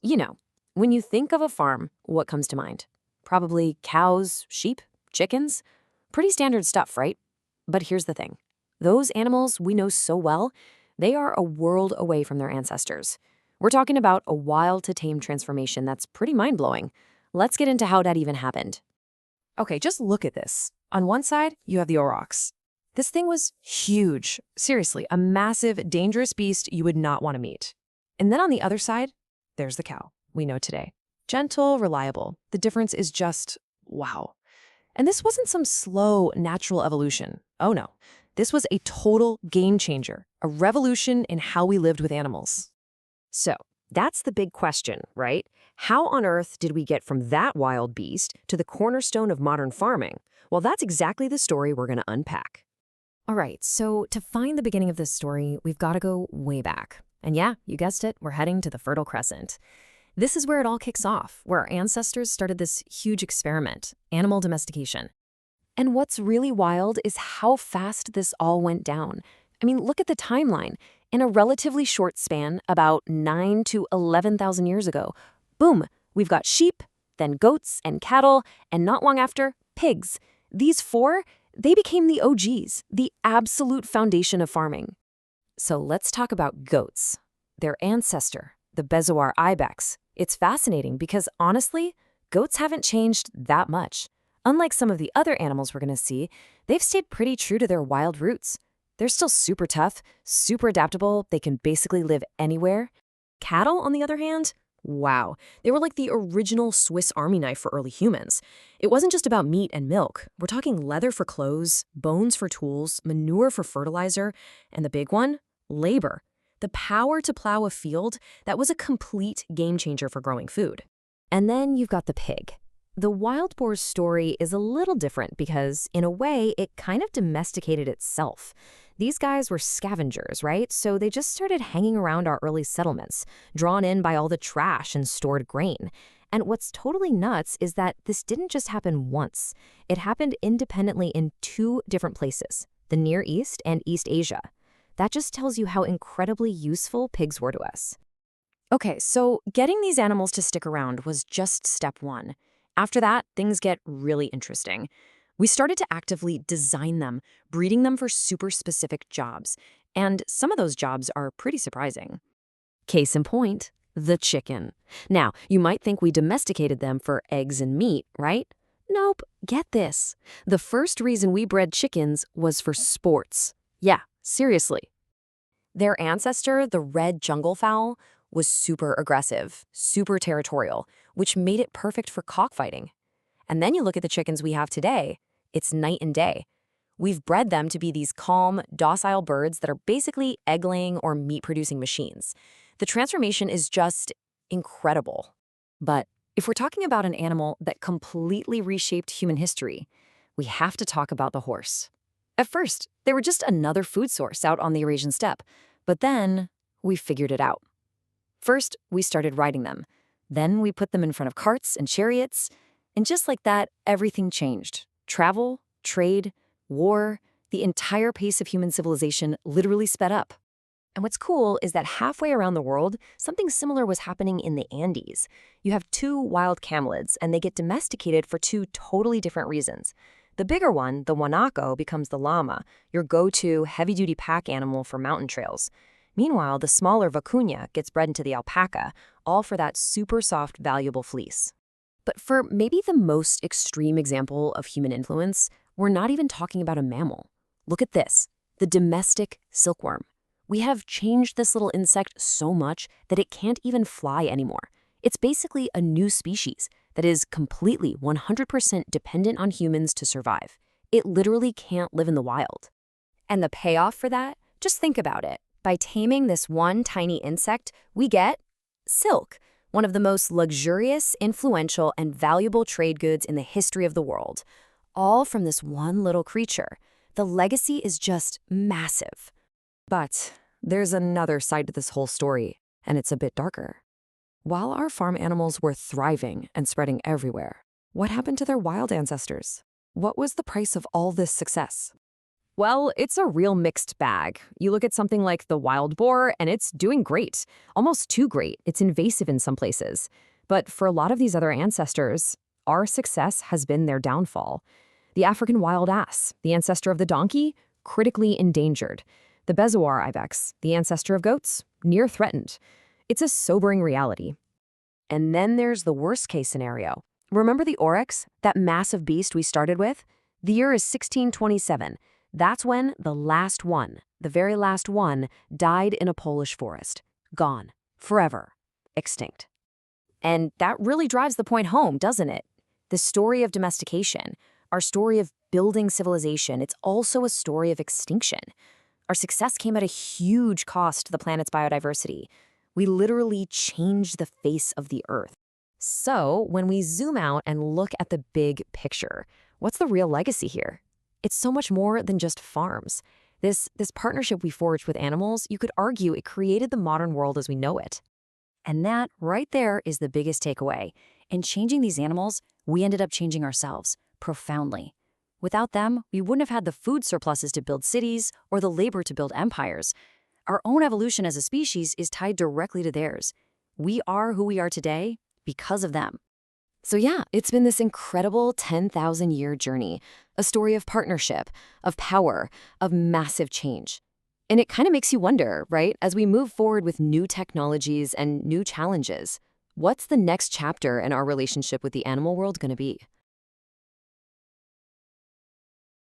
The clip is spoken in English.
You know, when you think of a farm, what comes to mind? Probably cows, sheep, chickens. Pretty standard stuff, right? But here's the thing. Those animals we know so well, they are a world away from their ancestors. We're talking about a wild to tame transformation that's pretty mind-blowing. Let's get into how that even happened. Okay, just look at this. On one side, you have the aurochs. This thing was huge. Seriously, a massive, dangerous beast you would not want to meet. And then on the other side, there's the cow we know today. Gentle, reliable. The difference is just wow. And this wasn't some slow, natural evolution. Oh no. This was a total game changer, a revolution in how we lived with animals. So, that's the big question, right? How on earth did we get from that wild beast to the cornerstone of modern farming? Well, that's exactly the story we're going to unpack. All right, so to find the beginning of this story, we've got to go way back. And yeah, you guessed it, we're heading to the Fertile Crescent. This is where it all kicks off, where our ancestors started this huge experiment, animal domestication. And what's really wild is how fast this all went down. I mean, look at the timeline. In a relatively short span, about 9 to 11,000 years ago, boom, we've got sheep, then goats and cattle, and not long after, pigs. These four, they became the OGs, the absolute foundation of farming. So let's talk about goats. Their ancestor, the Bezoar ibex. It's fascinating because, honestly, goats haven't changed that much. Unlike some of the other animals we're going to see, they've stayed pretty true to their wild roots. They're still super tough, super adaptable, they can basically live anywhere. Cattle, on the other hand, wow, they were like the original Swiss Army knife for early humans. It wasn't just about meat and milk. We're talking leather for clothes, bones for tools, manure for fertilizer, and the big one, labor. The power to plow a field, that was a complete game changer for growing food. And then you've got the pig. The wild boar's story is a little different because, in a way, it kind of domesticated itself. These guys were scavengers, right? So they just started hanging around our early settlements, drawn in by all the trash and stored grain. And what's totally nuts is that this didn't just happen once. It happened independently in two different places, the Near East and East Asia. That just tells you how incredibly useful pigs were to us. Okay, so getting these animals to stick around was just step one. After that, things get really interesting. We started to actively design them, breeding them for super specific jobs. And some of those jobs are pretty surprising. Case in point, the chicken. Now, you might think we domesticated them for eggs and meat, right? Nope, get this. The first reason we bred chickens was for sports. Yeah, seriously. Their ancestor, the red jungle fowl, was super aggressive, super territorial, which made it perfect for cockfighting. And then you look at the chickens we have today, it's night and day. We've bred them to be these calm, docile birds that are basically egg-laying or meat-producing machines. The transformation is just incredible. But if we're talking about an animal that completely reshaped human history, we have to talk about the horse. At first, they were just another food source out on the Eurasian steppe, but then we figured it out. First, we started riding them. Then we put them in front of carts and chariots. And just like that, everything changed. Travel, trade, war, the entire pace of human civilization literally sped up. And what's cool is that halfway around the world, something similar was happening in the Andes. You have two wild camelids, and they get domesticated for two totally different reasons. The bigger one, the guanaco, becomes the llama, your go-to heavy-duty pack animal for mountain trails. Meanwhile, the smaller vicuña gets bred into the alpaca, all for that super soft, valuable fleece. But for maybe the most extreme example of human influence, we're not even talking about a mammal. Look at this, the domestic silkworm. We have changed this little insect so much that it can't even fly anymore. It's basically a new species that is completely 100% dependent on humans to survive. It literally can't live in the wild. And the payoff for that? Just think about it. By taming this one tiny insect, we get silk, one of the most luxurious, influential, and valuable trade goods in the history of the world. All from this one little creature. The legacy is just massive. But there's another side to this whole story, and it's a bit darker. While our farm animals were thriving and spreading everywhere, what happened to their wild ancestors? What was the price of all this success? Well, it's a real mixed bag. You look at something like the wild boar, and it's doing great. Almost too great. It's invasive in some places. But for a lot of these other ancestors, our success has been their downfall. The African wild ass, the ancestor of the donkey, critically endangered. The Bezoar ibex, the ancestor of goats, near threatened. It's a sobering reality. And then there's the worst-case scenario. Remember the oryx, that massive beast we started with? The year is 1627. That's when the last one, the very last one, died in a Polish forest. Gone. Forever. Extinct. And that really drives the point home, doesn't it? The story of domestication, our story of building civilization, it's also a story of extinction. Our success came at a huge cost to the planet's biodiversity. We literally changed the face of the Earth. So, when we zoom out and look at the big picture, what's the real legacy here? It's so much more than just farms. This partnership we forged with animals, you could argue it created the modern world as we know it. And that right there is the biggest takeaway. In changing these animals, we ended up changing ourselves profoundly. Without them, we wouldn't have had the food surpluses to build cities or the labor to build empires. Our own evolution as a species is tied directly to theirs. We are who we are today because of them. So yeah, it's been this incredible 10,000-year journey, a story of partnership, of power, of massive change. And it kind of makes you wonder, right, as we move forward with new technologies and new challenges, what's the next chapter in our relationship with the animal world going to be?